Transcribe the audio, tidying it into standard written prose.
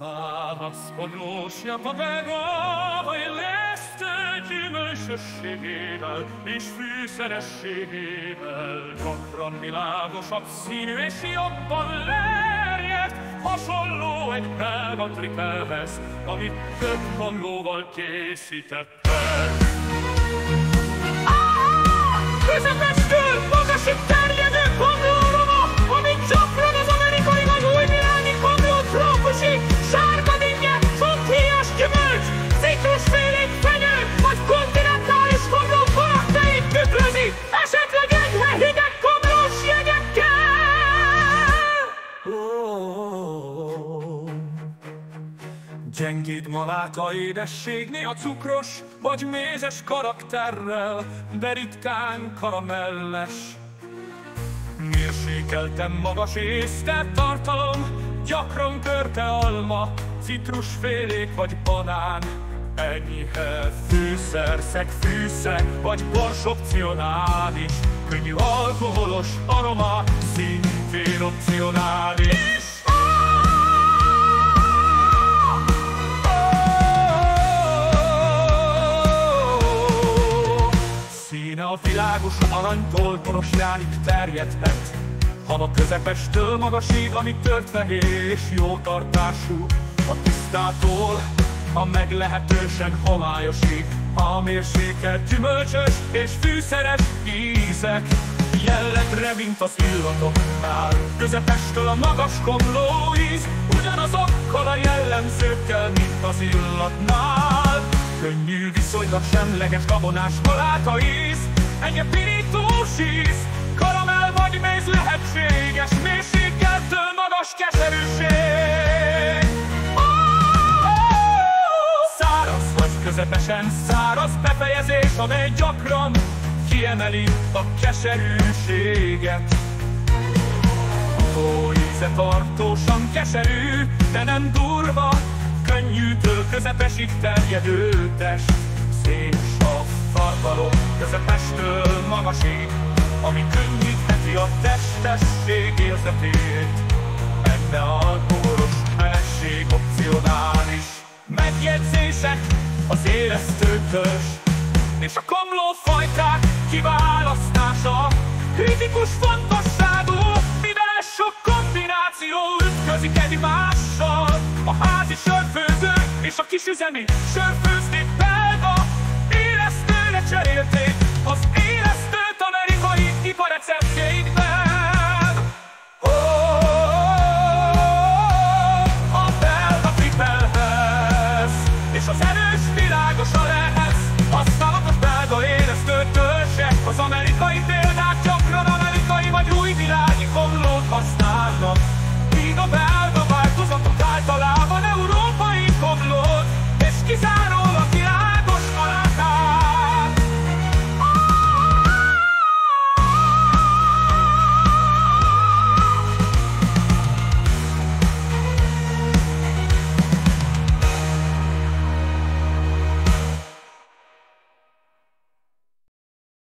Válaszkodósja papega, vagy leszte gyümölcsösségével és fűszerességével, gyakran világosabb színű és jobban lerjedt, hasonló egy belga tripelhez, amit több komlóval készítettek. Közepestől magasig terjedő komlóroma, amit gyakran az amerikai vagy újvilági komló trópusi, sárga dinnye, csonthéjas gyümölcs, citrusfélék, fenyő vagy kontinentális komló karakterét tükrözi, esetleg enyhe hideg komlós jegyekkel. Gyengéd maláka édességné a cukros vagy mézes karakterrel, de ritkán karamelles. Mérsékelten magas észtertartalom, gyakran körte alma, citrusfélék vagy banán. Enyhe fűszerszeg, fűszeg vagy bors opcionális, könnyű alkoholos aroma, szintén opcionális. Színe a világos aranytól borosjánig terjedhet, hama közepestől magasig, ami tört fehér és jó tartású. A tisztától a meglehetősen homályosig, a mérsékelt gyümölcsös és fűszeres ízek jellegre, mint az illatoknál. Közepestől a magas komló íz, ugyanazokkal a jellemzőkkel, mint az illatnál. Könnyű, viszonylag semleges gabonás maláka íz, enyhe pirítós íz, karamell vagy méz lehetséges, mérsékeltől magas keserűség. Száraz vagy közepesen száraz befejezés, amely gyakran kiemeli a keserűséget. A hó íze tartósan keserű, de nem durva, könnyűtől közepesig terjedő test. Széles a tartalom közepestől magasig, ami könnyítheti a testesség érzetét. Enne alkoholos melesség opcionális. Megjegyzések az élesztőtös és a komlófajták kiválasztása kritikus fontosságú, mivel sok kombináció ütközik egymással. A házi sörfőző és a kisüzemi sörfőzni belga élesztőre cserélték